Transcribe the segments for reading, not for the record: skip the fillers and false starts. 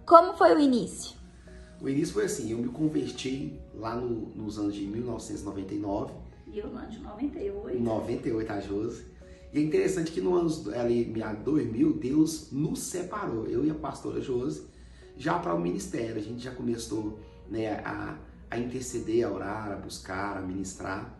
Como foi o início? O início foi assim, eu me converti lá nos anos de 1999. E eu no ano de 98. 98, a Josi. E é interessante que no ano ali, 2000, Deus nos separou, eu e a pastora Josi, já para o ministério. A gente já começou, né, a interceder, a orar, a buscar, a ministrar.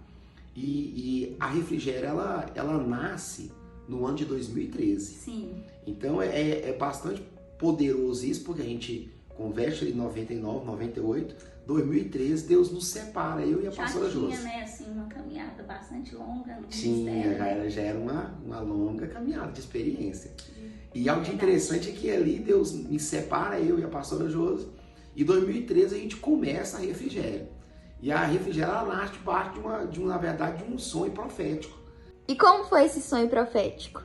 E a Refrigério, ela nasce no ano de 2013. Sim. Então é bastante poderoso isso, porque a gente converte em 99, 98, 2013, Deus nos separa, eu e a pastora Josi. Já tinha, né, assim, uma caminhada bastante longa no ministério. Já era uma longa caminhada de experiência. E algo interessante é que ali Deus me separa, eu e a pastora Josi, e em 2013 a gente começa a Refrigério. E a Refrigério, ela nasce de parte na verdade, de um sonho profético. E como foi esse sonho profético?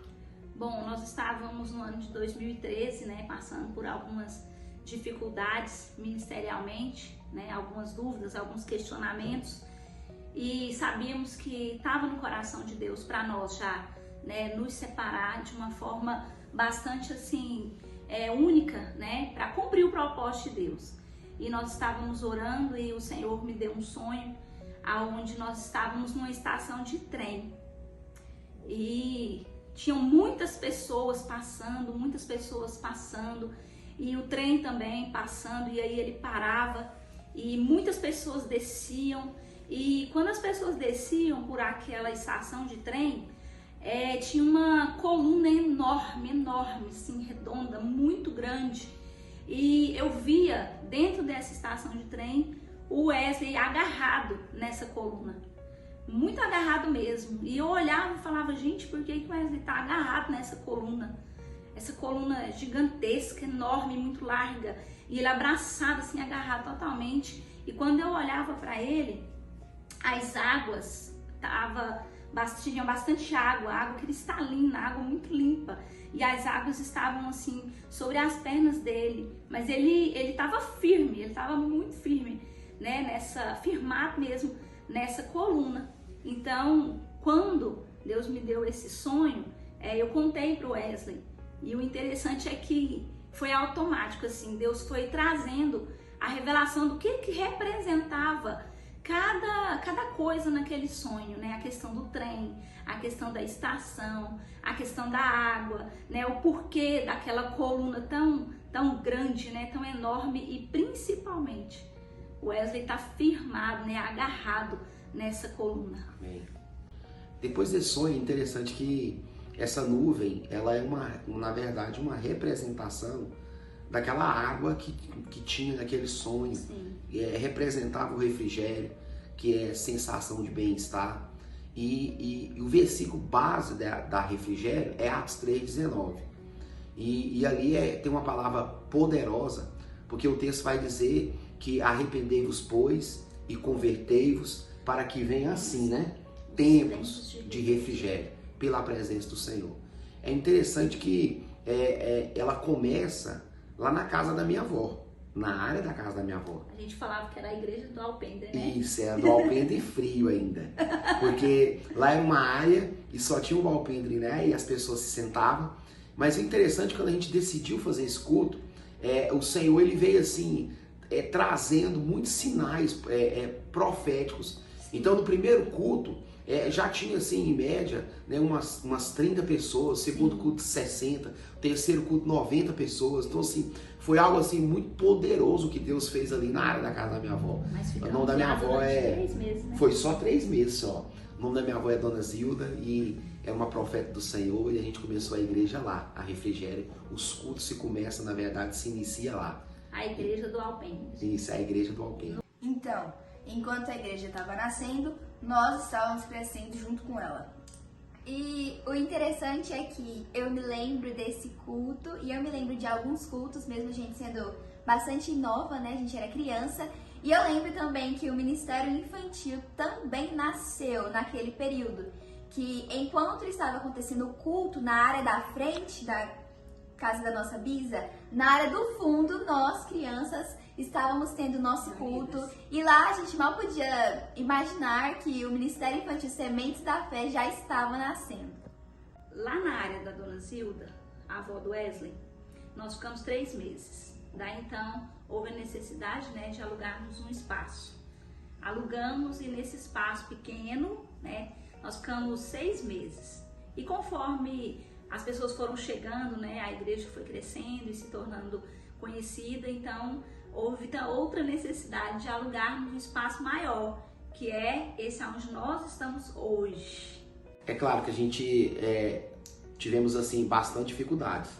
Bom, nós estávamos no ano de 2013, né, passando por algumas dificuldades ministerialmente, né, algumas dúvidas, alguns questionamentos, e sabíamos que estava no coração de Deus para nós já, né, nos separar de uma forma bastante assim única, né, para cumprir o propósito de Deus. E nós estávamos orando e o Senhor me deu um sonho aonde nós estávamos numa estação de trem e tinham muitas pessoas passando e o trem também passando, e aí ele parava e muitas pessoas desciam, e quando as pessoas desciam por aquela estação de trem, tinha uma coluna enorme, assim, redonda, muito grande, e eu via dentro dessa estação de trem o Wesley agarrado nessa coluna, muito agarrado mesmo, e eu olhava e falava, gente, por que o Wesley está agarrado nessa coluna? Essa coluna gigantesca, enorme, muito larga, e ele abraçado, assim, agarrado totalmente. E quando eu olhava para ele, as águas tinham bastante água cristalina, água muito limpa, e as águas estavam assim sobre as pernas dele, mas ele estava firme, ele estava muito firme, né, firmado mesmo nessa coluna. Então, quando Deus me deu esse sonho, eu contei para o Wesley. E o interessante é que foi automático, assim, Deus foi trazendo a revelação do que representava cada coisa naquele sonho, né? A questão do trem, a questão da estação, a questão da água, né? O porquê daquela coluna tão grande, né? Tão enorme, e principalmente o Wesley está firmado, né? Agarrado nessa coluna. Amém. Depois desse sonho, é interessante que essa nuvem, ela é na verdade uma representação daquela água que tinha naquele sonho. Representava o refrigério, que é sensação de bem-estar. E o versículo base da refrigério é Atos 3,19. E ali tem uma palavra poderosa, porque o texto vai dizer que arrependei-vos, pois, e convertei-vos, para que venha assim, né? Tempos de refrigério pela presença do Senhor. É interessante que ela começa lá na casa da minha avó, na área da casa da minha avó. A gente falava que era a igreja do Alpendre, né? Isso, era do Alpendre frio ainda, porque lá era uma área e só tinha um alpendre, né? E as pessoas se sentavam. Mas o interessante, quando a gente decidiu fazer esse culto, o Senhor, ele veio assim, trazendo muitos sinais proféticos. Então, no primeiro culto, já tinha assim, em média, né, umas 30 pessoas, segundo culto 60, terceiro culto 90 pessoas. Então, assim, foi algo assim muito poderoso que Deus fez ali na área da casa da minha avó. O nome da minha avó 3 meses, né? Foi só 3 meses só. O nome da minha avó é Dona Zilda e é uma profeta do Senhor, e a gente começou a igreja lá, a Refrigério. Os cultos na verdade, se inicia lá. A igreja do Alpendre. Isso, é a igreja do Alpendre. Então, enquanto a igreja estava nascendo, nós estávamos crescendo junto com ela. E o interessante é que eu me lembro desse culto, e eu me lembro de alguns cultos, mesmo a gente sendo bastante nova, né? A gente era criança. E eu lembro também que o Ministério Infantil também nasceu naquele período. Que enquanto estava acontecendo o culto na área da frente da casa da nossa bisa, na área do fundo, nós, crianças, estávamos tendo nosso culto, e lá a gente mal podia imaginar que o Ministério Infantil Sementes da Fé já estava nascendo. Lá na área da Dona Zilda, a avó do Wesley, nós ficamos 3 meses. Daí então houve a necessidade, né, de alugarmos um espaço. Alugamos e nesse espaço pequeno, né, nós ficamos 6 meses. E conforme as pessoas foram chegando, né, a igreja foi crescendo e se tornando conhecida, então houve outra necessidade de alugarmos um espaço maior, que é esse onde nós estamos hoje. É claro que a gente tivemos assim bastante dificuldades.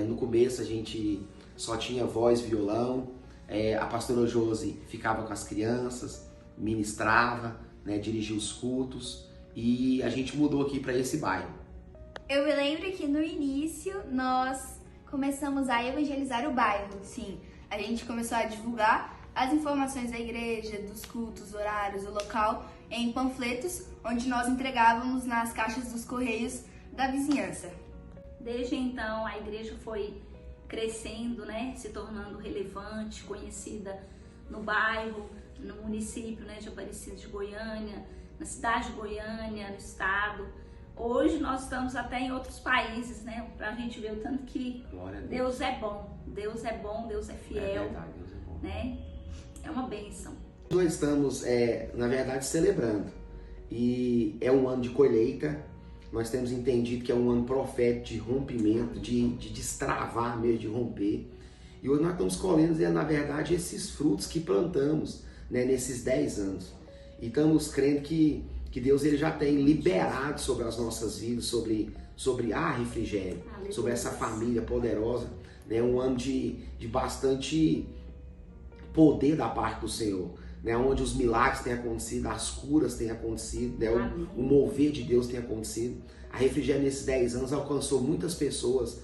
No começo a gente só tinha voz, violão, a pastora Josi ficava com as crianças, ministrava, né, dirigia os cultos, e a gente mudou aqui para esse bairro. Eu me lembro que no início nós começamos a evangelizar o bairro. Sim, a gente começou a divulgar as informações da igreja, dos cultos, horários, o local, em panfletos, onde nós entregávamos nas caixas dos correios da vizinhança. Desde então a igreja foi crescendo, né, se tornando relevante, conhecida no bairro, no município, né, de Aparecida de Goiânia, na cidade de Goiânia, no estado. Hoje nós estamos até em outros países, né, pra gente ver o tanto que Deus é bom, Deus é bom, Deus é fiel, É verdade, Deus é bom. né? É uma bênção. Nós estamos, na verdade, celebrando, e é um ano de colheita. Nós temos entendido que é um ano profético de rompimento, de destravar mesmo, de romper. E hoje nós estamos colhendo, na verdade, esses frutos que plantamos, né, nesses 10 anos. E estamos crendo que Deus ele já tem liberado sobre as nossas vidas, sobre a Refrigério, sobre essa família poderosa. Né, um ano de bastante poder da parte do Senhor. Né, onde os milagres têm acontecido, as curas têm acontecido, né, o mover de Deus tem acontecido. A Refrigério nesses 10 anos alcançou muitas pessoas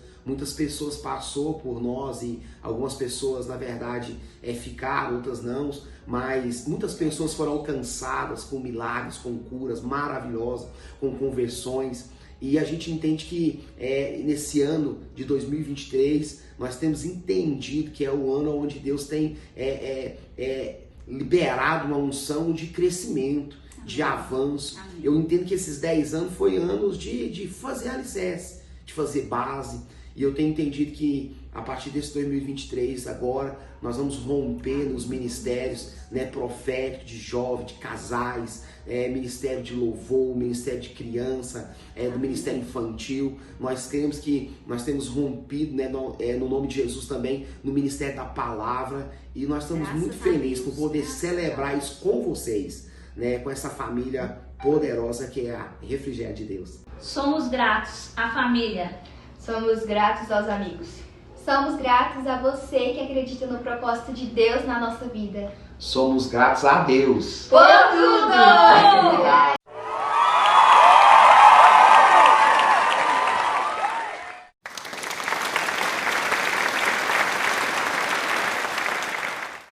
passou por nós e algumas pessoas na verdade ficaram, outras não, mas muitas pessoas foram alcançadas com milagres, com curas maravilhosas, com conversões. E a gente entende que nesse ano de 2023 nós temos entendido que é o ano onde Deus tem liberado uma unção de crescimento, de avanço. Amém. Eu entendo que esses 10 anos foi anos de fazer alicerce, de fazer base. E eu tenho entendido que a partir desse 2023, agora, nós vamos romper nos ministérios, né, proféticos, de jovens, de casais, ministério de louvor, ministério de criança, do ministério infantil. Nós cremos que nós temos rompido, né, no nome de Jesus também, no ministério da palavra. E nós estamos muito felizes por poder celebrar isso com vocês, né, com essa família poderosa que é a Refrigério de Deus. Somos gratos à família. Somos gratos aos amigos. Somos gratos a você que acredita no propósito de Deus na nossa vida. Somos gratos a Deus. Por tudo!